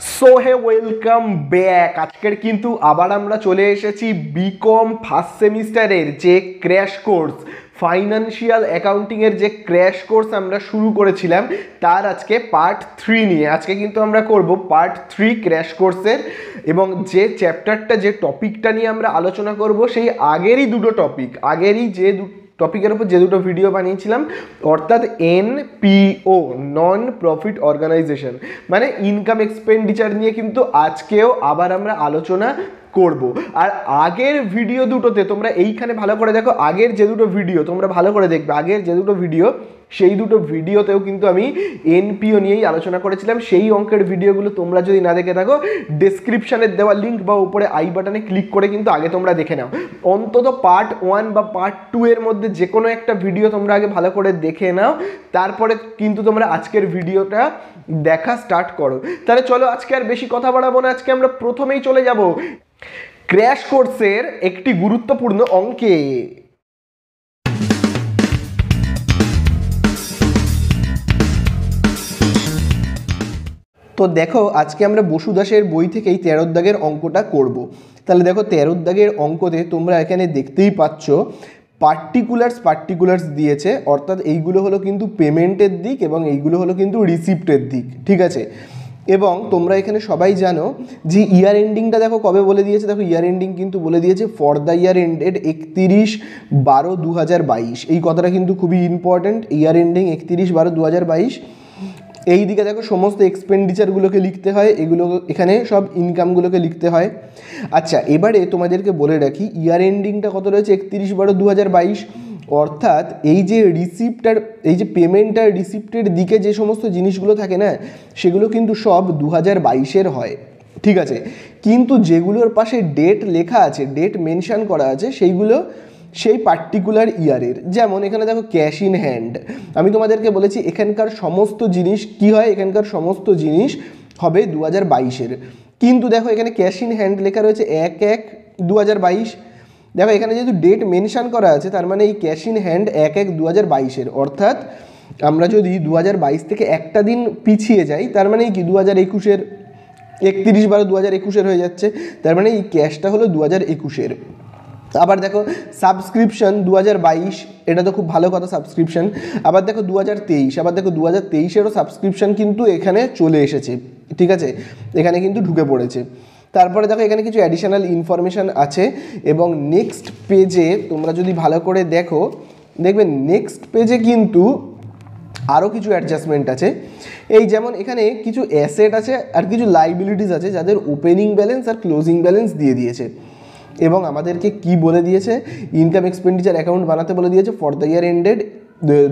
So hey welcome back. আজকের কিন্তু আবার আমরা চলে এসেছি বিকম ফার্স্ট সেমিস্টারের যে ক্র্যাশ কোর্স ফাইন্যান্সিয়াল অ্যাকাউন্টিংয়ের যে ক্র্যাশ কোর্স আমরা শুরু করেছিলাম তার আজকে পার্ট 3 নিয়ে। আজকে কিন্তু আমরা করব পার্ট 3 ক্র্যাশ কোর্সের, এবং যে চ্যাপ্টারটা যে টপিকটা নিয়ে আমরা আলোচনা করব সেই আগেরই দুটো টপিক, আগেরই যে টপিকের উপর যে দুটো ভিডিও বানিয়েছিলাম, অর্থাৎ এনপিও নন প্রফিট অর্গানাইজেশন মানে ইনকাম এক্সপেন্ডিচার নিয়ে কিন্তু আজকেও আবার আমরা আলোচনা করব। আর আগের ভিডিও দুটোতে তোমরা এইখানে ভালো করে দেখো, আগের যে দুটো ভিডিও তোমরা ভালো করে দেখবে, আগের যে দুটো ভিডিও সেই দুটো ভিডিওতেও কিন্তু আমি এনপিও নিয়েই আলোচনা করেছিলাম। সেই অঙ্কের ভিডিওগুলো তোমরা যদি না দেখে থাকো, ডেসক্রিপশানের দেওয়া লিঙ্ক বা উপরে আই বাটনে ক্লিক করে কিন্তু আগে তোমরা দেখে নাও। অন্তত পার্ট 1 বা পার্ট 2 এর মধ্যে যে কোনো একটা ভিডিও তোমরা আগে ভালো করে দেখে নাও, তারপরে কিন্তু তোমরা আজকের ভিডিওটা দেখা স্টার্ট করো। তাহলে চলো আজকে আর বেশি কথা বাড়াবো না, আজকে আমরা প্রথমেই চলে যাব ক্র্যাশ কোর্সের একটি গুরুত্বপূর্ণ অঙ্কে। তো দেখো আজকে আমরা বসু দাসের বই থেকেই 13 দাগের অঙ্কটা করব। তাহলে দেখো 13 দাগের অঙ্কতে তোমরা এখানে দেখতেই পাচ্ছ পার্টিকুলার্স দিয়েছে, অর্থাৎ এইগুলো হলো কিন্তু পেমেন্টের দিক এবং এইগুলো হলো কিন্তু রিসিপ্টের দিক, ঠিক আছে। এবং তোমরা এখানে সবাই জানো যে ইয়ার এন্ডিংটা দেখো কবে বলে দিয়েছে, দেখো ইয়ার এন্ডিং কিন্তু বলে দিয়েছে ফর দ্য ইয়ার এন্ডেড 31/12/2022। এই কথাটা কিন্তু খুবই ইম্পর্ট্যান্ট, ইয়ার এন্ডিং 31/12/2022। এই দিকে দেখো সমস্ত এক্সপেন্ডিচারগুলোকে লিখতে হয়, এগুলো এখানে সব ইনকামগুলোকে লিখতে হয়। আচ্ছা, এবারে তোমাদেরকে বলে রাখি ইয়ার এন্ডিংটা কত রয়েছে 31/12/2022, অর্থাৎ এই যে রিসিপ্টার, এই যে পেমেন্ট আর রিসিপ্টের দিকে যে সমস্ত জিনিসগুলো থাকে না, সেগুলো কিন্তু সব 2022-এর হয়, ঠিক আছে। কিন্তু যেগুলোর পাশে ডেট লেখা আছে, ডেট মেনশন করা আছে, সেইগুলো সেই পার্টিকুলার ইয়ারের। যেমন এখানে দেখো ক্যাশ ইন হ্যান্ড, আমি তোমাদেরকে বলেছি এখানকার সমস্ত জিনিস কি হয়, এখানকার সমস্ত জিনিস হবে 2022-এর। কিন্তু দেখো এখানে ক্যাশ ইন হ্যান্ড লেখা রয়েছে 1/1/2022। দেখো এখানে যেহেতু ডেট মেনশন করা আছে, তার মানে এই ক্যাশ ইন হ্যান্ড 1/1/2022-এর, অর্থাৎ আমরা যদি 2022 থেকে একটা দিন পিছিয়ে যাই, তার মানে কি 2021-এর 31/12/2021-এর হয়ে যাচ্ছে, তার মানে এই ক্যাশটা হলো 2021-এর। আবার দেখো সাবস্ক্রিপশন 2022, এটা তো খুব ভালো কথা সাবস্ক্রিপশন। আবার দেখো 2023, আবার দেখো 2023-এরও সাবস্ক্রিপশন কিন্তু এখানে চলে এসেছে, ঠিক আছে, এখানে কিন্তু ঢুকে পড়েছে। তারপরে দেখো এখানে কিছু অ্যাডিশনাল ইনফরমেশান আছে, এবং নেক্সট পেজে তোমরা যদি ভালো করে দেখো, দেখবে নেক্সট পেজে কিন্তু আরও কিছু অ্যাডজাস্টমেন্ট আছে। এই যেমন এখানে কিছু অ্যাসেট আছে আর কিছু লাইবিলিটিস আছে, যাদের ওপেনিং ব্যালেন্স আর ক্লোজিং ব্যালেন্স দিয়ে দিয়েছে, এবং আমাদেরকে কি বলে দিয়েছে, ইনকাম এক্সপেন্ডিচার অ্যাকাউন্ট বানাতে বলে দিয়েছে ফর দ্য ইয়ার এন্ডেড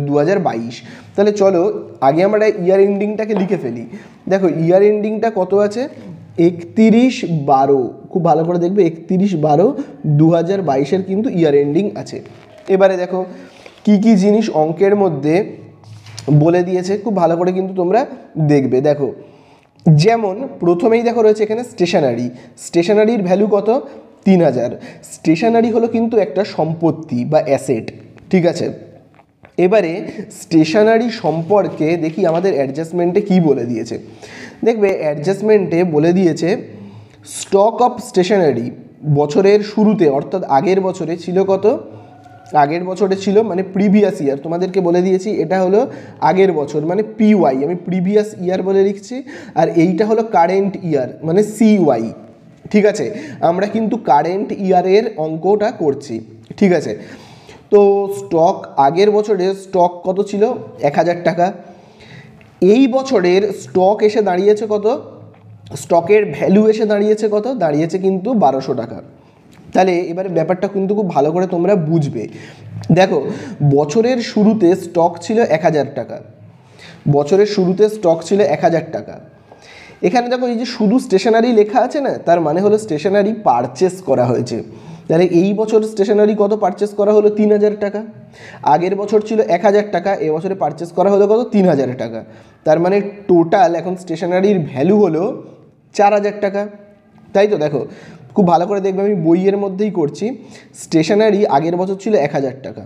2022। তাহলে চলো আগে আমরা ইয়ার এন্ডিংটাকে লিখে ফেলি। দেখো ইয়ার এন্ডিংটা কত আছে, 31/12, খুব ভালো করে দেখবে 31/12/2022-এর কিন্তু ইয়ার এন্ডিং আছে। এবারে দেখো কি কি জিনিস অঙ্কের মধ্যে বলে দিয়েছে, খুব ভালো করে কিন্তু তোমরা দেখবে। দেখো যেমন প্রথমেই দেখো রয়েছে এখানে স্টেশনারির ভ্যালু কত, 3000। স্টেশনারি হলো কিন্তু একটা সম্পত্তি বা অ্যাসেট, ঠিক আছে। এবারে স্টেশনারি সম্পর্কে দেখি আমাদের অ্যাডজাস্টমেন্টে কি বলে দিয়েছে। দেখবে অ্যাডজাস্টমেন্টে বলে দিয়েছে স্টক অফ স্টেশনারি বছরের শুরুতে, অর্থাৎ আগের বছরে ছিল কত, আগের বছরে ছিল মানে প্রিভিয়াস ইয়ার, তোমাদেরকে বলে দিয়েছি এটা হলো আগের বছর মানে পিওয়াই, আমি প্রিভিয়াস ইয়ার বলে লিখছি, আর এইটা হলো কারেন্ট ইয়ার মানে সিওয়াই, ঠিক আছে। আমরা কিন্তু কারেন্ট ইয়ারের অঙ্কটা করছি, ঠিক আছে। তো স্টক, আগের বছরে স্টক কত ছিল, 1000 টাকা। এই বছরের স্টক এসে দাঁড়িয়েছে কত, স্টকের ভ্যালু এসে দাঁড়িয়েছে কত, দাঁড়িয়েছে কিন্তু 1200 টাকা। তাহলে এবারে ব্যাপারটা কিন্তু খুব ভালো করে তোমরা বুঝবে। দেখো বছরের শুরুতে স্টক ছিল 1000 টাকা, বছরের শুরুতে স্টক ছিল 1000 টাকা। এখানে দেখো এই যে শুধু স্টেশনারি লেখা আছে না, তার মানে হলো স্টেশনারি পারচেস করা হয়েছে। তাহলে এই বছর স্টেশনারি কত পারচেস করা হলো, 3000 টাকা। আগের বছর ছিল 1000 টাকা, এবছরে পারচেস করা হলো কত, 3000 টাকা। তার মানে টোটাল এখন স্টেশনারির ভ্যালু হলো 4000 টাকা, তাই তো। দেখো খুব ভালো করে দেখবে, আমি বইয়ের মধ্যেই করছি। স্টেশনারি আগের বছর ছিল 1000 টাকা,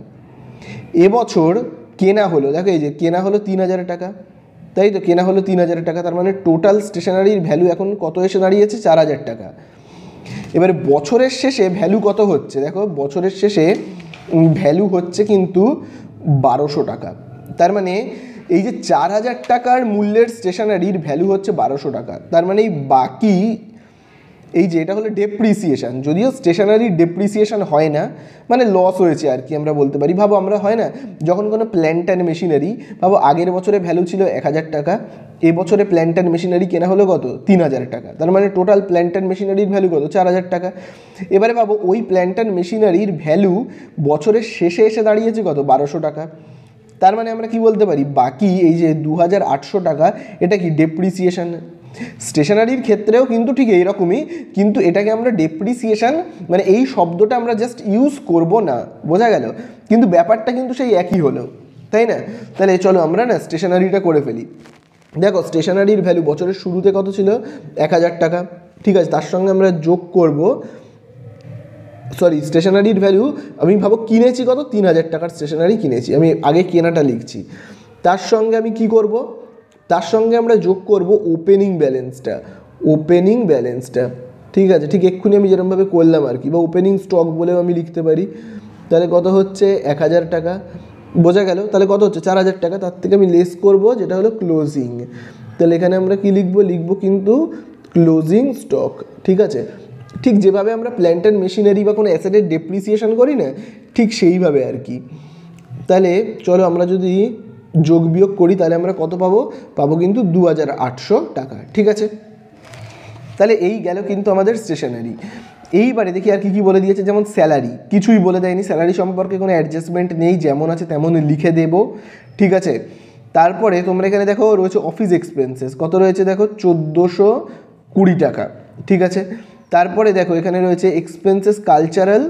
এবছর কেনা হলো, দেখো এই যে কেনা হলো 3000 টাকা, তাই তো, কেনা হলো 3,000 টাকা, তার মানে টোটাল স্টেশনারির ভ্যালু এখন কত এসে দাঁড়িয়েছে? 4,000 টাকা। এবারে বছরের শেষে ভ্যালু কত হচ্ছে? দেখো বছরের শেষে ভ্যালু হচ্ছে কিন্তু 1,200 টাকা। তার মানে এই যে 4,000 টাকার মূল্যের স্টেশনারির ভ্যালু হচ্ছে 1,200 টাকা। তার মানে এই বাকি এই যে এটা হলো ডেপ্রিসিয়েশান, যদিও স্টেশনারি ডেপ্রিসিয়েশান হয় না, মানে লস হয়েছে আর কি আমরা বলতে পারি। ভাবো আমরা হয় না যখন কোনো প্ল্যান্ট অ্যান্ড মেশিনারি, ভাবো আগের বছরে ভ্যালু ছিল 1,000 টাকা, এবছরে প্ল্যান্ট অ্যান্ড মেশিনারি কেনা হলো কত? 3,000 টাকা। তার মানে টোটাল প্ল্যান্ট অ্যান্ড মেশিনারির ভ্যালু কত? 4,000 টাকা। এবারে ভাবো ওই প্ল্যান্ট অ্যান্ড মেশিনারির ভ্যালু বছরের শেষে এসে দাঁড়িয়েছে কত? 1,200 টাকা। তার মানে আমরা কি বলতে পারি, বাকি এই যে 2,800 টাকা এটা কি ডেপ্রিসিয়েশান। স্টেশনারির ক্ষেত্রেও কিন্তু ঠিক এইরকমই, কিন্তু এটাকে আমরা ডেপ্রিসিয়েশান মানে এই শব্দটা আমরা জাস্ট ইউজ করব না, বোঝা গেল? কিন্তু ব্যাপারটা কিন্তু সেই একই হলো, তাই না? তাহলে চলো আমরা না স্টেশনারিটা করে ফেলি। দেখো স্টেশনারির ভ্যালু বছরের শুরুতে কত ছিল? 1,000 টাকা, ঠিক আছে। তার সঙ্গে আমরা যোগ করব, সরি স্টেশনারির ভ্যালু আমি ভাবো কিনেছি কত? 3,000 টাকার স্টেশনারি কিনেছি, আমি আগে কেনাটা লিখছি। তার সঙ্গে আমি কি করব? তার সঙ্গে আমরা যোগ করব ওপেনিং ব্যালেন্সটা, ওপেনিং ব্যালেন্সটা, ঠিক আছে। ঠিক এক্ষুনি আমি যেরকমভাবে করলাম আর কি, বা ওপেনিং স্টক বলেও আমি লিখতে পারি। তাহলে কত হচ্ছে? 1,000 টাকা, বোঝা গেল? তাহলে কত হচ্ছে? 4,000 টাকা। তার থেকে আমি লেস করব যেটা হলো ক্লোজিং। তাহলে এখানে আমরা কি লিখব? লিখব কিন্তু ক্লোজিং স্টক, ঠিক আছে। ঠিক যেভাবে আমরা প্ল্যান্ট অ্যান্ড মেশিনারি বা কোনো অ্যাসেটের ডেপ্রিসিয়েশন করি না, ঠিক সেইভাবে আর কি। তাহলে চলো আমরা যদি যোগ বিয়োগ করি তাহলে আমরা কত পাবো? পাবো কিন্তু 2,800 টাকা, ঠিক আছে। তাহলে এই গেল কিন্তু আমাদের স্টেশনারি। এইবারে দেখি আর কি কি বলে দিয়েছে, যেমন স্যালারি কিছুই বলে দেয়নি, স্যালারি সম্পর্কে কোনো অ্যাডজাস্টমেন্ট নেই, যেমন আছে তেমন লিখে দেব, ঠিক আছে। তারপরে তোমরা এখানে দেখো রয়েছে অফিস এক্সপেন্সেস, কত রয়েছে দেখো? 1,420 টাকা, ঠিক আছে। তারপরে দেখো এখানে রয়েছে এক্সপেন্সেস কালচারাল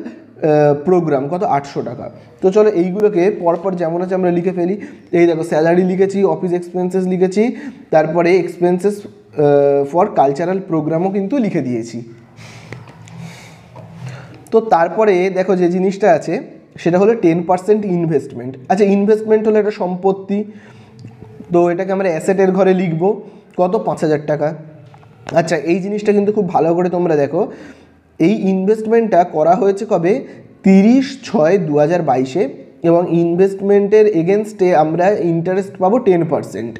প্রোগ্রাম, কত? 800 টাকা। তো চলো এইগুলোকে পরপর যেমন আছে আমরা লিখে ফেলি। এই দেখো স্যালারি লিখেছি, অফিস এক্সপেন্সেস লিখেছি, তারপরে এক্সপেন্সেস ফর কালচারাল প্রোগ্রামও কিন্তু লিখে দিয়েছি। তো তারপরে দেখো যে জিনিসটা আছে সেটা হলো 10% ইনভেস্টমেন্ট। আচ্ছা ইনভেস্টমেন্ট হলো একটা সম্পত্তি, তো এটাকে আমরা অ্যাসেটের ঘরে লিখব, কত? 5,000 টাকা। আচ্ছা এই জিনিসটা কিন্তু খুব ভালো করে তোমরা দেখো, এই ইনভেস্টমেন্টটা করা হয়েছে কবে? 30/6/2022-এ, এবং ইনভেস্টমেন্টের এগেনস্টে আমরা ইন্টারেস্ট পাবো 10%,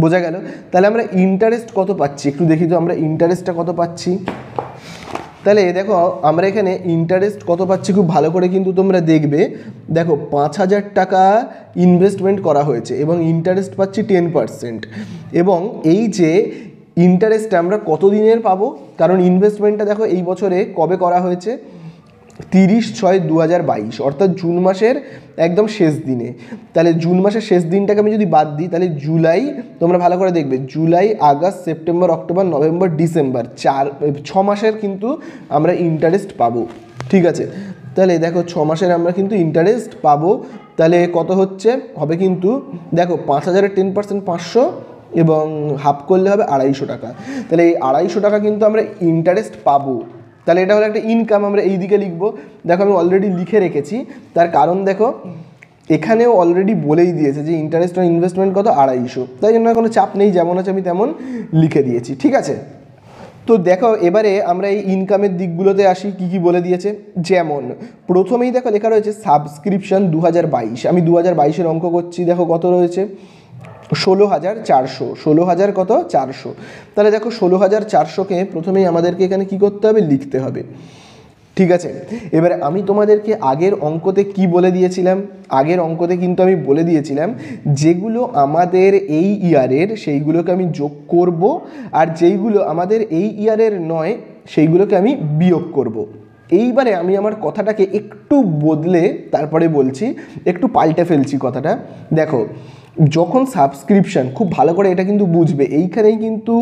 বোঝা গেল? তাহলে আমরা ইন্টারেস্ট কত পাচ্ছি একটু দেখি তো, আমরা ইন্টারেস্টটা কত পাচ্ছি। তাহলে দেখো আমরা এখানে ইন্টারেস্ট কত পাচ্ছি খুব ভালো করে কিন্তু তোমরা দেখবে। দেখো 5,000 টাকা ইনভেস্টমেন্ট করা হয়েছে এবং ইন্টারেস্ট পাচ্ছি 10%। এবং এই যে ইন্টারেস্টটা আমরা কত দিনের পাবো, কারণ ইনভেস্টমেন্টটা দেখো এই বছরে কবে করা হয়েছে? 30/6/2022, অর্থাৎ জুন মাসের একদম শেষ দিনে। তাহলে জুন মাসের শেষ দিনটাকে আমি যদি বাদ দিই তাহলে জুলাই, তোমরা ভালো করে দেখবে, July, August, September, October, November, December, 6 মাসের কিন্তু আমরা ইন্টারেস্ট পাবো, ঠিক আছে। তাহলে দেখো 6 মাসের আমরা কিন্তু ইন্টারেস্ট পাবো। তাহলে কত হচ্ছে? হবে কিন্তু দেখো 5,000-এর 10% 500, এবং হাফ করলে হবে 250 টাকা। তাহলে এই 250 টাকা কিন্তু আমরা ইন্টারেস্ট পাবো। তাহলে এটা হলো একটা ইনকাম, আমরা এই দিকে লিখবো। দেখো আমি অলরেডি লিখে রেখেছি, তার কারণ দেখো এখানেও অলরেডি বলেই দিয়েছে যে ইন্টারেস্ট অন ইনভেস্টমেন্ট কত? 250, তাই জন্য কোনো চাপ নেই, যেমন আছে আমি তেমন লিখে দিয়েছি, ঠিক আছে। তো দেখো এবারে আমরা এই ইনকামের দিকগুলোতে আসি, কি কি বলে দিয়েছে। যেমন প্রথমেই দেখো লেখা রয়েছে সাবস্ক্রিপশন 2022, আমি 2022-এর অঙ্ক করছি, দেখো কত রয়েছে? 16,400, 16,000 কত? 400। তাহলে দেখো 16,400-কে প্রথমেই আমাদেরকে এখানে কি করতে হবে? লিখতে হবে, ঠিক আছে। এবারে আমি তোমাদেরকে আগের অঙ্কতে কি বলে দিয়েছিলাম? আগের অঙ্কতে কিন্তু আমি বলে দিয়েছিলাম যেগুলো আমাদের এই ইয়ারের সেইগুলোকে আমি যোগ করব, আর যেইগুলো আমাদের এই ইয়ারের নয় সেইগুলোকে আমি বিয়োগ করব। এইবারে আমি আমার কথাটাকে একটু বদলে তারপরে বলছি, একটু পাল্টে ফেলছি কথাটা। দেখো যখন সাবস্ক্রিপশান, খুব ভালো করে এটা কিন্তু বুঝবে, এইখানেই কিন্তু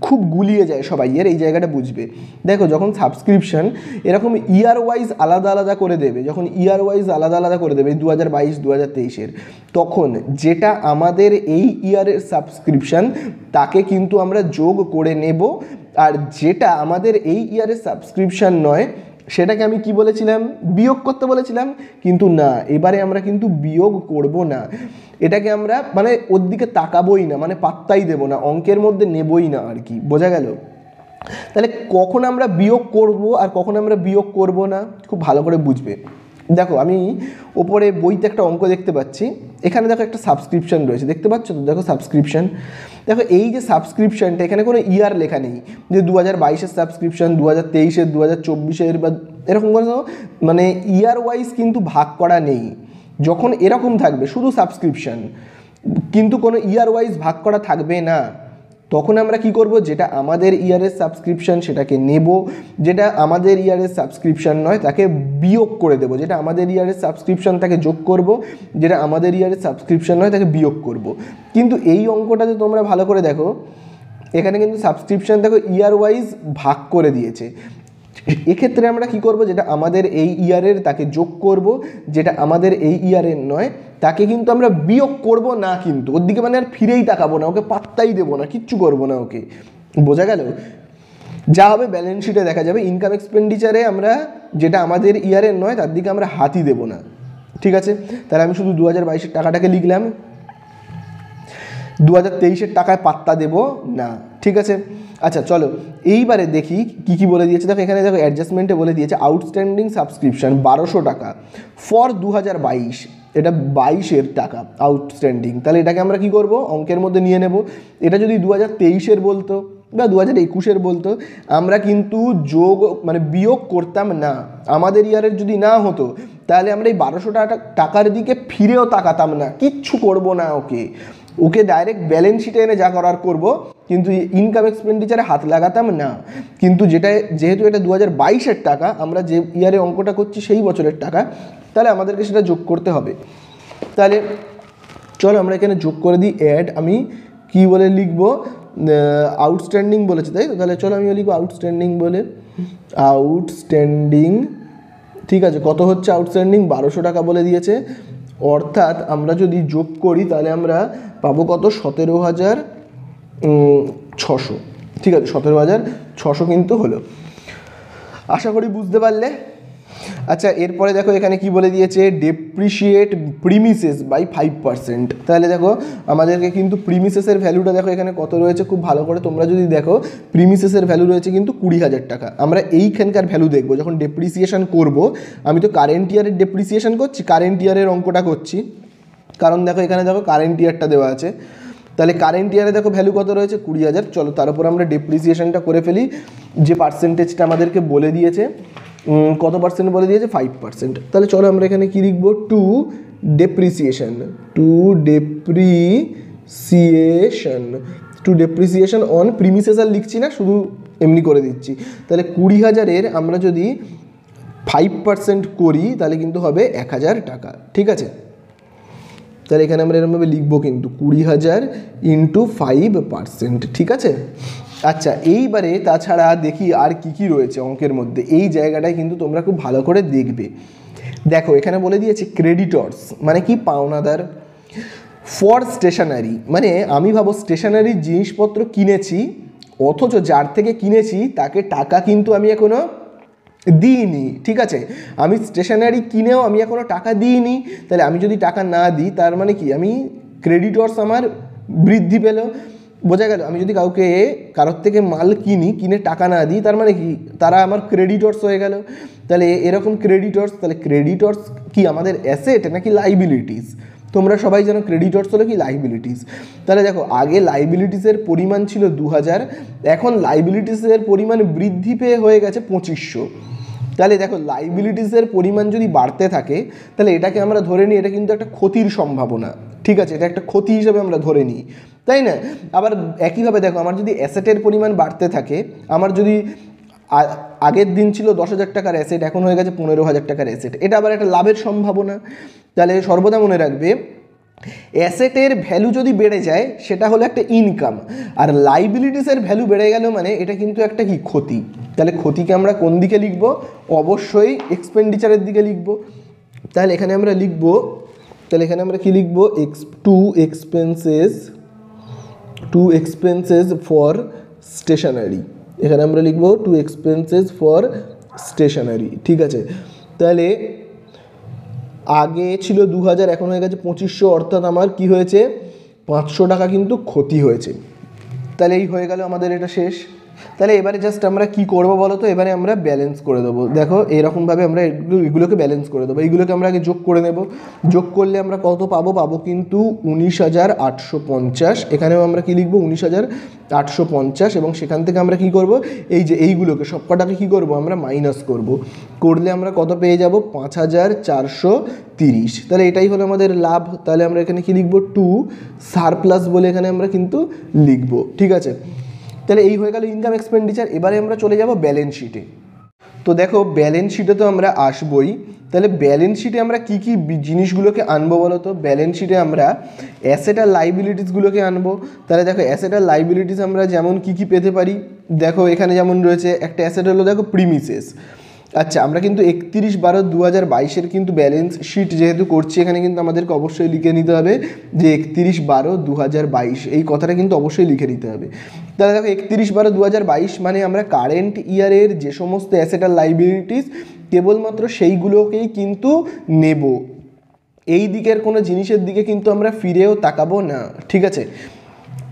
খুব গুলিয়ে যায় সবাই, এর এই জায়গাটা বুঝবে। দেখো যখন সাবস্ক্রিপশান এরকম ইয়ার ওয়াইজ আলাদা আলাদা করে দেবে, যখন ইয়ার ওয়াইজ আলাদা আলাদা করে দেবে 2022, 2023-এর, তখন যেটা আমাদের এই ইয়ারের সাবস্ক্রিপশান তাকে কিন্তু আমরা যোগ করে নেব, আর যেটা আমাদের এই ইয়ারের সাবস্ক্রিপশান নয় সেটাকে আমি কি বলেছিলাম, বিয়োগ করতে বলেছিলাম, কিন্তু না, এবারে আমরা কিন্তু বিয়োগ করব না, এটাকে আমরা মানে ওর দিকে তাকাবোই না, মানে পাত্তাই দেব না, অঙ্কের মধ্যে নেবই না আর কি, বোঝা গেল? তাহলে কখন আমরা বিয়োগ করব আর কখন আমরা বিয়োগ করব না খুব ভালো করে বুঝবে। দেখো আমি ওপরে বইতে একটা অঙ্ক দেখতে পাচ্ছি, এখানে দেখো একটা সাবস্ক্রিপশান রয়েছে, দেখতে পাচ্ছ তো? দেখো সাবস্ক্রিপশান, দেখো এই যে সাবস্ক্রিপশানটা এখানে কোনো ইয়ার লেখা নেই যে 2022-এর সাবস্ক্রিপশান, 2023-এর, 2024-এর বা এরকম করে মানে ইয়ার ওয়াইজ কিন্তু ভাগ করা নেই। যখন এরকম থাকবে শুধু সাবস্ক্রিপশান কিন্তু কোনো ইয়ার ওয়াইজ ভাগ করা থাকবে না, তখন আমরা কি করব, যেটা আমাদের ইয়ারের সাবস্ক্রিপশান সেটাকে নেব, যেটা আমাদের ইয়ারের সাবস্ক্রিপশান নয় তাকে বিয়োগ করে দেব, যেটা আমাদের ইয়ারের সাবস্ক্রিপশান তাকে যোগ করব, যেটা আমাদের ইয়ারের সাবস্ক্রিপশান নয় তাকে বিয়োগ করব। কিন্তু এই অঙ্কটাতে তোমরা ভালো করে দেখো, এখানে কিন্তু সাবস্ক্রিপশান দেখো ইয়ার ওয়াইজ ভাগ করে দিয়েছে। এক্ষেত্রে আমরা কি করব, যেটা আমাদের এই ইয়ারের তাকে যোগ করব, যেটা আমাদের এই ইয়ারের নয় তাকে কিন্তু আমরা বিয়োগ করব না, কিন্তু ওর দিকে মানে আর ফিরেই তাকাবো না, ওকে পাত্তাই দেবো না, কিচ্ছু করবো না ওকে, বোঝা গেল? যা হবে ব্যালেন্স শিটে দেখা যাবে। ইনকাম এক্সপেন্ডিচারে আমরা যেটা আমাদের ইয়ারের নয় তার দিকে আমরা হাতই দেবো না, ঠিক আছে? তাহলে আমি শুধু 2022-এর টাকাটাকে লিখলাম, 2023-এর টাকায় পাত্তা দেব না, ঠিক আছে? আচ্ছা চলো এইবারে দেখি কি কি বলে দিয়েছে। দেখো এখানে দেখো অ্যাডজাস্টমেন্টে বলে দিয়েছে আউটস্ট্যান্ডিং সাবস্ক্রিপশন 1200 টাকা ফর 2022, এটা 22-এর টাকা আউটস্ট্যান্ডিং। তাহলে এটাকে আমরা কি করব, অঙ্কের মধ্যে নিয়ে নেব। এটা যদি 2023-এর বলতো বা 2021-এর বলতো, আমরা কিন্তু যোগ মানে বিয়োগ করতাম না। আমাদের ইয়ারের যদি না হতো তাহলে আমরা এই 1200 টাকার দিকে ফিরেও তাকাতাম না, কিচ্ছু করব না ওকে, ওকে ডাইরেক্ট ব্যালেন্স শিটে এনে যা করার করব, কিন্তু ইনকাম এক্সপেন্ডিচারে হাত লাগাতাম না। কিন্তু যেহেতু এটা 2022-এর টাকা, আমরা যে ইয়ারে অঙ্কটা করছি সেই বছরের টাকা, তাহলে আমাদেরকে সেটা যোগ করতে হবে। তাহলে চলো আমরা এখানে যোগ করে দিই। অ্যাড আমি কি বলে লিখব, আউটস্ট্যান্ডিং বলেছে তাই তো, তাহলে চলো আমি লিখবো আউটস্ট্যান্ডিং বলে, আউটস্ট্যান্ডিং, ঠিক আছে? কত হচ্ছে আউটস্ট্যান্ডিং, 1200 টাকা বলে দিয়েছে, অর্থাৎ আমরা যদি যোগ করি তাহলে আমরা পাবো কত, 17,600, ঠিক আছে? 17,600 কিন্তু হলো, আশা করি বুঝতে পারলে। আচ্ছা এরপরে দেখো এখানে কি বলে দিয়েছে, ডেপ্রিসিয়েট প্রিমিসেস বাই 5%। তাহলে দেখো আমাদেরকে কিন্তু প্রিমিসেসের ভ্যালুটা দেখো এখানে কত রয়েছে, খুব ভালো করে তোমরা যদি দেখো প্রিমিসেসের ভ্যালু রয়েছে কিন্তু 20,000 টাকা। আমরা এইখানকার ভ্যালু দেখবো যখন ডেপ্রিসিয়েশন করব। আমি তো কারেন্ট ইয়ারের ডেপ্রিসিয়েশন করছি, কারেন্ট ইয়ারের অঙ্কটা করছি, কারণ দেখো এখানে দেখো কারেন্ট ইয়ারটা দেওয়া আছে। তাহলে কারেন্ট ইয়ারে দেখো ভ্যালু কত রয়েছে, 20,000। চলো তার উপর আমরা ডেপ্রিসিয়েশনটা করে ফেলি, যে পার্সেন্টেজটা আমাদেরকে বলে দিয়েছে, কত পার্সেন্ট বলে দিয়েছে, 5%। তাহলে চলো আমরা এখানে কি লিখবো, টু ডেপ্রিসিয়েশন অন প্রিমিসেস, আর লিখছি না, শুধু এমনি করে দিচ্ছি। তাহলে 20,000-এর আমরা যদি 5% করি তাহলে কিন্তু হবে 1,000 টাকা, ঠিক আছে? তাহলে এখানে আমরা এরকমভাবে লিখবো কিন্তু 20,000 ইন্টু 5%, ঠিক আছে? আচ্ছা এইবারে তাছাড়া দেখি আর কি কি রয়েছে অঙ্কের মধ্যে, এই জায়গাটায় কিন্তু তোমরা খুব ভালো করে দেখবে। দেখো এখানে বলে দিয়েছে ক্রেডিটর্স মানে কি, পাওনাদার। ফর স্টেশনারি মানে আমি ভাবো স্টেশনারির জিনিসপত্র কিনেছি, অথচ যার থেকে কিনেছি তাকে টাকা কিন্তু আমি এখনো দিইনি, ঠিক আছে? আমি স্টেশনারি কিনেও আমি এখনো টাকা দিইনি, তাহলে আমি যদি টাকা না দিই তার মানে কি, আমি ক্রেডিটর্স আমার বৃদ্ধি পেল, বোঝা গেল? আমি যদি কারোর থেকে মাল কিনে টাকা না দিই তার মানে কি, তারা আমার ক্রেডিটর্স হয়ে গেল। তাহলে এরকম ক্রেডিটর্স, তাহলে ক্রেডিটর্স কি আমাদের অ্যাসেট নাকি লাইবিলিটিস? তোমরা সবাই জানো ক্রেডিটর্স হলো কি, লাইবিলিটিস। তাহলে দেখো আগে লাইবিলিটিসের পরিমাণ ছিল 2,000, এখন লাইবিলিটিসের পরিমাণ বৃদ্ধি পেয়ে হয়ে গেছে 2,500। তাহলে দেখো লাইবিলিটিসের পরিমাণ যদি বাড়তে থাকে তাহলে এটাকে আমরা ধরে নিই এটা কিন্তু একটা ক্ষতির সম্ভাবনা, ঠিক আছে? এটা একটা ক্ষতি হিসেবে আমরা ধরে নিই, তাই না? আবার একইভাবে দেখো আমার যদি অ্যাসেটের পরিমাণ বাড়তে থাকে, আমার যদি আগের দিন ছিল 10,000 টাকার অ্যাসেট, এখন হয়ে গেছে 15,000 টাকার অ্যাসেট, এটা আবার একটা লাভের সম্ভাবনা। তাহলে সর্বদা মনে রাখবে অ্যাসেটের ভ্যালু যদি বেড়ে যায় সেটা হলো একটা ইনকাম, আর লাইবিলিটিসের ভ্যালু বেড়ে গেল মানে এটা কিন্তু একটা কি, ক্ষতি। তাহলে ক্ষতিকে আমরা কোন দিকে লিখব, অবশ্যই এক্সপেন্ডিচারের দিকে লিখব। তাহলে এখানে আমরা লিখব, তাহলে এখানে আমরা কি লিখব, টু এক্সপেন্সেস ফর স্টেশনারি, এখানে আমরা লিখব টু এক্সপেন্সেস ফর স্টেশনারি, ঠিক আছে। তাহলে আগে ছিল 2000, এখন হয়ে গেছে 2500, অর্থাৎ আমার কি হয়েছে 500 টাকা কিন্তু ক্ষতি হয়েছে। তাহলে এই হয়ে গেল আমাদের এটা শেষ। তাহলে এবারে জাস্ট আমরা কি করব বলো তো, এবারে আমরা ব্যালেন্স করে দেবো। দেখো এরকমভাবে আমরা এগুলোকে ব্যালেন্স করে দেবো। এইগুলোকে আমরা আগে যোগ করে নেব। যোগ করলে আমরা কত পাবো, পাবো কিন্তু 19,850। এখানেও আমরা কি লিখবো 19,850, এবং সেখান থেকে আমরা কি করব, এই যে এইগুলোকে সবকটাকে কি করব আমরা মাইনাস করব। করলে আমরা কত পেয়ে যাব 5,430। তাহলে এটাই হলো আমাদের লাভ। তাহলে আমরা এখানে কি লিখবো 2 সারপ্লাস বলে এখানে আমরা কিন্তু লিখবো, ঠিক আছে। তাহলে এই হয়ে গেল ইনকাম এক্সপেন্ডিচার। এবারে আমরা চলে যাব ব্যালেন্স শিটে। তো দেখো ব্যালেন্স শিটে তো আমরা আসবই। তাহলে ব্যালেন্স শিটে আমরা কী কী জিনিসগুলোকে আনবো বলো তো। ব্যালেন্স শিটে আমরা অ্যাসেট আর লাইবিলিটিসগুলোকে আনবো। তাহলে দেখো অ্যাসেট আর লাইবিলিটিস আমরা যেমন কী কী পেতে পারি, দেখো এখানে যেমন রয়েছে একটা অ্যাসেট হলো দেখো প্রিমিসেস। আচ্ছা, আমরা কিন্তু 31/12/2022 কিন্তু ব্যালেন্স শিট যেহেতু করছি, এখানে কিন্তু আমাদেরকে অবশ্যই লিখে নিতে হবে যে 31/12/2022, এই কথাটা কিন্তু অবশ্যই লিখে নিতে হবে। তাহলে দেখো 31/12/2022 মানে আমরা কারেন্ট ইয়ারের যে সমস্ত অ্যাসেট আর লাইবিলিটিস কেবলমাত্র সেইগুলোকেই কিন্তু নেব, এই দিকের কোনো জিনিসের দিকে কিন্তু আমরা ফিরেও তাকাবো না, ঠিক আছে।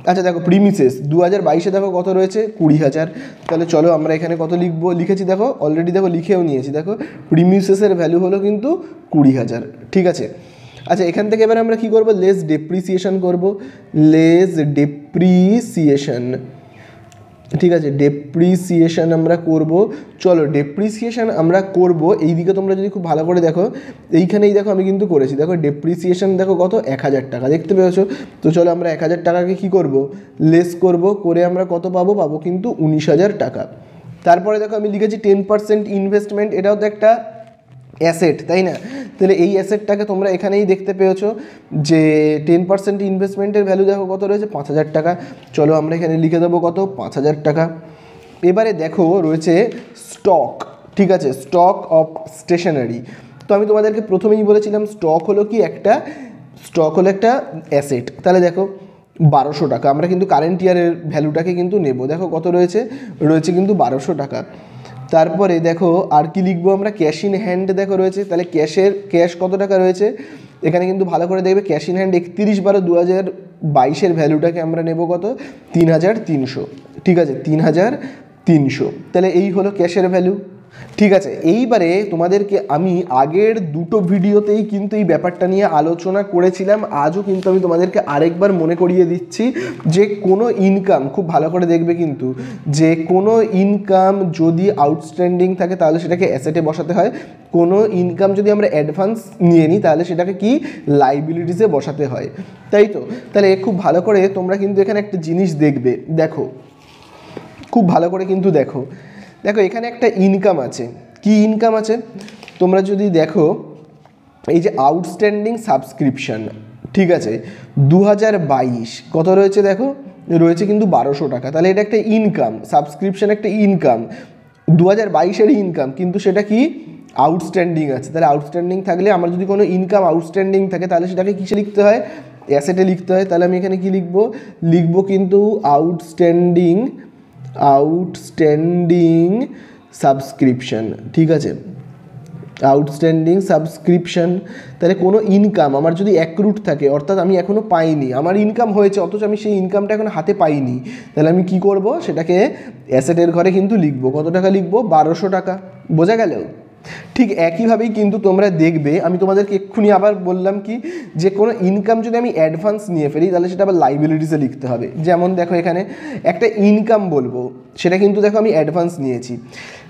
আচ্ছা দেখো প্রিমিসেস 2022-এ দেখো কত রয়েছে 20,000। তাহলে চলো আমরা এখানে কত লিখবো, লিখেছি দেখো অলরেডি, দেখো লিখেও নিয়েছি। দেখো প্রিমিসেসের ভ্যালু হলো কিন্তু 20,000, ঠিক আছে। আচ্ছা এখান থেকে এবার আমরা কি করব, লেস ডেপ্রিসিয়েশন করব। লেস ডেপ্রিসিয়েশন, ঠিক আছে, ডেপ্রিসিয়েশন আমরা করব। চলো ডেপ্রিসিয়েশন আমরা করব। এইদিকে তোমরা যদি খুব ভালো করে দেখো, এইখানেই দেখো আমি কিন্তু করেছি। দেখো ডেপ্রিসিয়েশন দেখো কত 1,000 টাকা, দেখতে পেয়েছো। তো চলো আমরা 1,000 টাকাকে কী করব, লেস করব। করে আমরা কত পাবো, পাবো কিন্তু 19,000 টাকা। তারপরে দেখো আমি লিখেছি 10% ইনভেস্টমেন্ট, এটাও তো একটা অ্যাসেট, তাই না। তাহলে এই অ্যাসেটটাকে তোমরা এখানেই দেখতে পেয়েছো যে 10% ইনভেস্টমেন্টের ভ্যালু দেখো কত রয়েছে 5,000 টাকা। চলো আমরা এখানে লিখে দেবো কত 5,000 টাকা। এবারে দেখো রয়েছে স্টক, ঠিক আছে, স্টক অফ স্টেশনারি। তো আমি তোমাদেরকে প্রথমেই বলেছিলাম স্টক হলো কি একটা, স্টক হলো একটা অ্যাসেট। তাহলে দেখো 1,200 টাকা, আমরা কিন্তু কারেন্ট ইয়ারের ভ্যালুটাকে কিন্তু নেব। দেখো কত রয়েছে, রয়েছে কিন্তু 1,200 টাকা। তারপরে দেখো আর কি লিখবো আমরা, ক্যাশ ইন হ্যান্ড দেখো রয়েছে। তাহলে ক্যাশ কত টাকা রয়েছে এখানে কিন্তু ভালো করে দেখবে, ক্যাশ ইন হ্যান্ড 31/12/2022-এর ভ্যালুটাকে আমরা নেব কত 3,300, ঠিক আছে, 3,300। তাহলে এই হলো ক্যাশের ভ্যালু, ঠিক আছে। এইবারে তোমাদেরকে আমি আগের দুটো ভিডিওতেই কিন্তু এই ব্যাপারটা নিয়ে আলোচনা করেছিলাম। আজও কিন্তু আমি তোমাদেরকে আরেকবার মনে করিয়ে দিচ্ছি যে কোনো ইনকাম, খুব ভালো করে দেখবে কিন্তু, যে কোনো ইনকাম যদি আউটস্ট্যান্ডিং থাকে তাহলে সেটাকে অ্যাসেটে বসাতে হয়। কোনো ইনকাম যদি আমরা অ্যাডভান্স নিয়ে নিই তাহলে সেটাকে কি লাইবিলিটিসে বসাতে হয়, তাই তো। তাহলে খুব ভালো করে তোমরা কিন্তু এখানে একটা জিনিস দেখবে, দেখো খুব ভালো করে কিন্তু দেখো, দেখো এখানে একটা ইনকাম আছে। কি ইনকাম আছে তোমরা যদি দেখো, এই যে আউটস্ট্যান্ডিং সাবস্ক্রিপশন, ঠিক আছে, 2022 কত রয়েছে দেখো, রয়েছে কিন্তু 1,200 টাকা। তাহলে এটা একটা ইনকাম, সাবস্ক্রিপশন একটা ইনকাম, 2022-এর ইনকাম, কিন্তু সেটা কি আউটস্ট্যান্ডিং আছে। তাহলে আউটস্ট্যান্ডিং থাকলে আমার যদি কোনো ইনকাম আউটস্ট্যান্ডিং থাকে তাহলে সেটাকে কিসে লিখতে হয়, অ্যাসেটে লিখতে হয়। তাহলে আমি এখানে কি লিখবো, লিখবো কিন্তু আউটস্ট্যান্ডিং সাবস্ক্রিপশন, ঠিক আছে, আউটস্ট্যান্ডিং সাবস্ক্রিপশন। তাহলে কোনো ইনকাম আমার যদি অ্যাক্রুড থাকে, অর্থাৎ আমি এখনও পাইনি, আমার ইনকাম হয়েছে অথচ আমি সেই ইনকামটা এখন হাতে পাইনি, তাহলে আমি কি করব, সেটাকে অ্যাসেটের ঘরে কিন্তু লিখবো। কত টাকা লিখবো, 1,200 টাকা। বোঝা গেল। ঠিক একইভাবেই কিন্তু তোমরা দেখবে, আমি তোমাদেরকে এক্ষুনি আবার বললাম কি, যে কোনো ইনকাম যদি আমি অ্যাডভান্স নিয়ে ফেলি তাহলে সেটা আবার লাইবিলিটিসে লিখতে হবে। যেমন দেখো এখানে একটা ইনকাম বলবো, সেটা কিন্তু দেখো আমি অ্যাডভান্স নিয়েছি।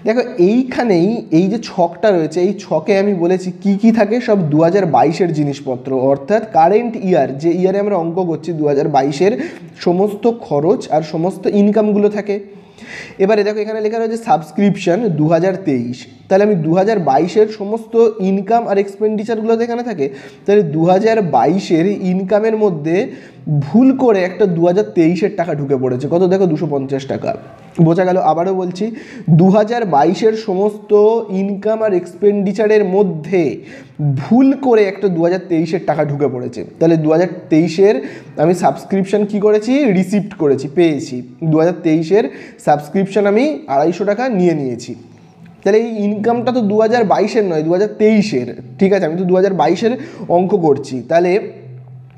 দেখো এইখানেই এই যে ছকটা রয়েছে, এই ছকে আমি বলেছি কি কি থাকে, সব 2022-এর জিনিসপত্র, অর্থাৎ কারেন্ট ইয়ার, যে ইয়ারে আমরা অঙ্ক করছি 2022-এর সমস্ত খরচ আর সমস্ত ইনকামগুলো থাকে। এবারে দেখো এখানে লেখা রয়েছে সাবস্ক্রিপশন 2023, তাহলে আমি 2022-এর সমস্ত ইনকাম আর এক্সপেন্ডিচারগুলো এখানে থাকে। তাহলে 2022-এর ইনকামের মধ্যে ভুল করে একটা 2023-এর টাকা ঢুকে পড়েছে, কত দেখো 250 টাকা। বোঝা গেল। আবারও বলছি, 2022-এর সমস্ত ইনকাম আর এক্সপেন্ডিচারের মধ্যে ভুল করে একটা 2023-এর টাকা ঢুকে পড়েছে। তাহলে 2023-এর আমি সাবস্ক্রিপশন কি করেছি, রিসিপ্ট করেছি, পেয়েছি। 2023-এর সাবস্ক্রিপশন আমি 250 টাকা নিয়ে নিয়েছি, তাহলে এই ইনকামটা তো 2022-এর নয়, 2023-এর, ঠিক আছে, আমি তো 2022-এর অঙ্ক করছি। তাহলে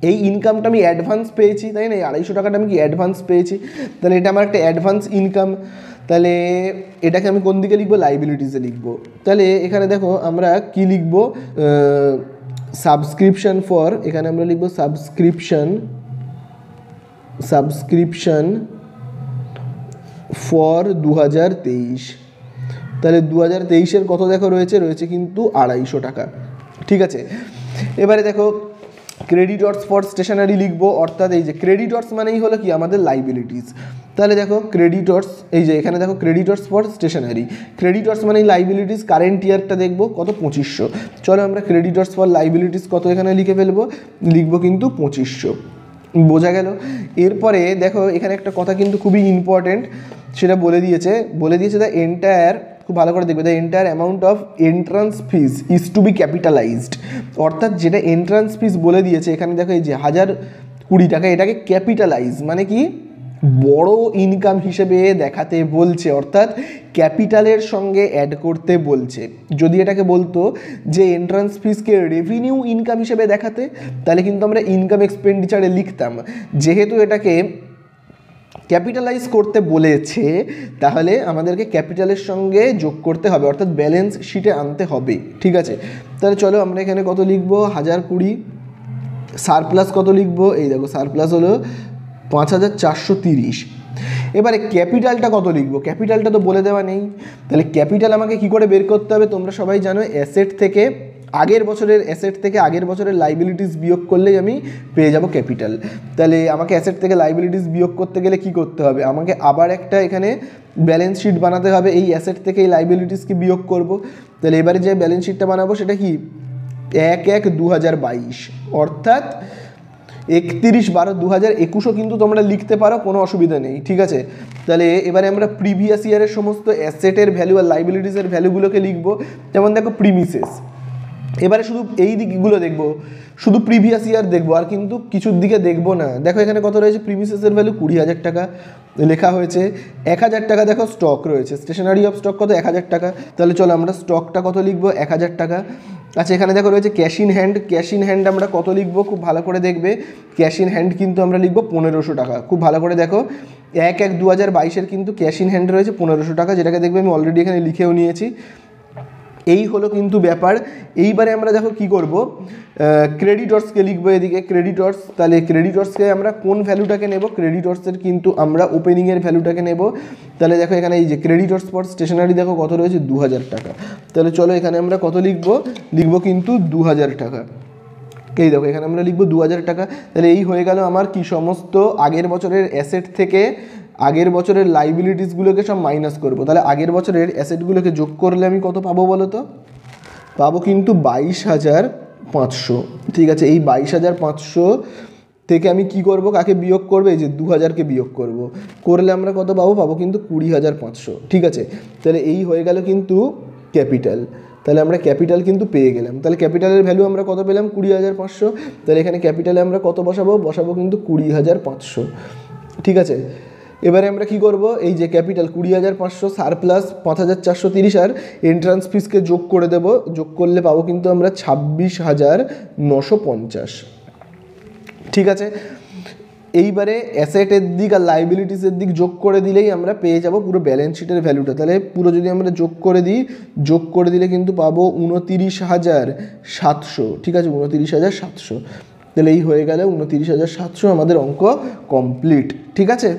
এই ইনকামটা আমি অ্যাডভান্স পেয়েছি, তাই না? এই 250 টাকাটা আমি কি অ্যাডভান্স পেয়েছি, তাহলে এটা আমার একটা অ্যাডভান্স ইনকাম। তাহলে এটাকে আমি কোন দিকে লিখবো? লাইবিলিটিসে লিখবো। তাহলে এখানে দেখো আমরা কি লিখবো? সাবস্ক্রিপশন ফর, এখানে আমরা লিখবো সাবস্ক্রিপশন ফর 2023। তাহলে 2023-এর কত দেখো রয়েছে কিন্তু 250 টাকা, ঠিক আছে। এবারে দেখো ক্রেডিটর্স ফর স্টেশনারি লিখবো, অর্থাৎ এই যে ক্রেডিটর্স মানেই হলো কি আমাদের লাইবিলিটিস। তাহলে দেখো ক্রেডিটর্স, এই যে এখানে দেখো ক্রেডিটর্স ফর স্টেশনারি, ক্রেডিটর্স মানেই লাইবিলিটিস, কারেন্ট ইয়ারটা দেখবো কত? 2500। চলো আমরা ক্রেডিটর্স ফর লাইবিলিটিস কত এখানে লিখে ফেলবো, লিখবো কিন্তু 2500, বোঝা গেল। এরপরে দেখো এখানে একটা কথা কিন্তু খুবই ইম্পর্টেন্ট, সেটা বলে দিয়েছে দ্য এন্টায়ার, খুব ভালো করে দেখবে, the entire amount of entrance fees is to be capitalised. অর্থাৎ যেটা এন্ট্রান্স ফিস বলে দিয়েছে এখানে দেখো এই যে 1020 টাকা, এটাকে ক্যাপিটালাইজ মানে কি বড় ইনকাম হিসেবে দেখাতে বলছে, অর্থাৎ ক্যাপিটালের সঙ্গে অ্যাড করতে বলছে। যদি এটাকে বলতো যে এন্ট্রান্স ফিসকে রেভিনিউ ইনকাম হিসেবে দেখাতে, তাহলে কিন্তু আমরা ইনকাম এক্সপেন্ডিচারে লিখতাম। যেহেতু এটাকে ক্যাপিটালাইজ করতে বলেছে, তাহলে আমাদেরকে ক্যাপিটালের সঙ্গে যোগ করতে হবে, অর্থাৎ ব্যালেন্স শিটে আনতে হবে, ঠিক আছে। তাহলে চলো আমরা এখানে কত লিখবো? 1020। সারপ্লাস কত লিখবো? এই দেখো সারপ্লাস হলো 5430। এবারে ক্যাপিটালটা কত লিখবো? ক্যাপিটালটা তো বলে দেওয়া নেই, তাহলে ক্যাপিটাল আমাকে কি করে বের করতে হবে? তোমরা সবাই জানো অ্যাসেট থেকে আগের বছরের অ্যাসেট থেকে আগের বছরের লাইবিলিটিস বিয়োগ করলেই আমি পেয়ে যাব ক্যাপিটাল। তাহলে আমাকে অ্যাসেট থেকে লাইবিলিটিস বিয়োগ করতে গেলে কি করতে হবে? আমাকে আবার একটা এখানে ব্যালেন্স শিট বানাতে হবে, এই অ্যাসেট থেকে এই লাইবিলিটিসকে বিয়োগ করব। তাহলে এবারে যে ব্যালেন্স শিটটা বানাবো সেটা কি? 1/1/2022, অর্থাৎ 31/12/2021ও কিন্তু তোমরা লিখতে পারো, কোনো অসুবিধা নেই, ঠিক আছে। তাহলে এবারে আমরা প্রিভিয়াস ইয়ারের সমস্ত অ্যাসেটের ভ্যালু আর লাইবিলিটিসের ভ্যালুগুলোকে লিখবো। যেমন দেখো প্রিমিসেস, এবারে শুধু এই দিকগুলো দেখবো, শুধু প্রিভিয়াস ইয়ার দেখবো, আর কিন্তু কিছুর দিকে দেখবো না। দেখো এখানে কত রয়েছে? প্রিমিসেসের ভ্যালু 20,000 টাকা লেখা হয়েছে, 1000 টাকা দেখো স্টক রয়েছে, স্টেশনারি অফ স্টক কত? 1000 টাকা। তাহলে চলো আমরা স্টকটা কত লিখবো? 1000 টাকা। আচ্ছা এখানে দেখো রয়েছে cash in hand, cash in hand আমরা কত লিখবো? খুব ভালো করে দেখবে, ক্যাশ ইন হ্যান্ড কিন্তু আমরা লিখবো 1500 টাকা। খুব ভালো করে দেখো 1/1/2022-এর কিন্তু ক্যাশ ইন হ্যান্ড রয়েছে 1500 টাকা, যেটাকে দেখবে আমি অলরেডি এখানে লিখেও নিয়েছি। এই হলো কিন্তু ব্যাপার। এইবারে আমরা দেখো কি করব, ক্রেডিটর্সকে লিখবো এদিকে, ক্রেডিটর্স। তাহলে ক্রেডিটর্সকে আমরা কোন ভ্যালুটাকে নেব? ক্রেডিটর্সের কিন্তু আমরা ওপেনিংয়ের ভ্যালুটাকে নেব। তাহলে দেখো এখানে এই যে ক্রেডিটর্স ফর স্টেশনারি দেখো কত রয়েছে? 2000 টাকা। তাহলে চলো এখানে আমরা কত লিখবো? লিখবো কিন্তু 2000 টাকা। এই দেখো এখানে আমরা লিখবো 2000 টাকা। তাহলে এই হয়ে গেল আমার কি, সমস্ত আগের বছরের অ্যাসেট থেকে আগের বছরের লাইবিলিটিসগুলোকে সব মাইনাস করব। তাহলে আগের বছরের অ্যাসেটগুলোকে যোগ করলে আমি কত পাবো বলো তো? পাবো কিন্তু 22,500, ঠিক আছে। এই 22,500 থেকে আমি কি করব, কাকে বিয়োগ করবো? এই যে 2000কে বিয়োগ করব, করলে আমরা কত পাবো? পাবো কিন্তু 20,500, ঠিক আছে। তাহলে এই হয়ে গেল কিন্তু ক্যাপিটাল। তাহলে আমরা ক্যাপিটাল কিন্তু পেয়ে গেলাম। তাহলে ক্যাপিটালের ভ্যালু আমরা কত পেলাম? 20,500। তাহলে এখানে ক্যাপিটালে আমরা কত বসাবো? বসাবো কিন্তু 20,500, ঠিক আছে। এবারে আমরা কি করব, এই যে ক্যাপিটাল 20,500 সারপ্লাস 5,430 আর এন্ট্রান্স ফিসকে যোগ করে দেব, যোগ করলে পাবো কিন্তু আমরা 26,950, ঠিক আছে। এইবারে অ্যাসেটের দিক আর লাইবিলিটিসের দিক যোগ করে দিলেই আমরা পেয়ে যাব পুরো ব্যালেন্স শিটের ভ্যালুটা। তাহলে পুরো যদি আমরা যোগ করে দিই, যোগ করে দিলে কিন্তু পাবো 29,700, ঠিক আছে, 29,700। তাহলে এই হয়ে গেলে 29,700 আমাদের অঙ্ক কমপ্লিট, ঠিক আছে।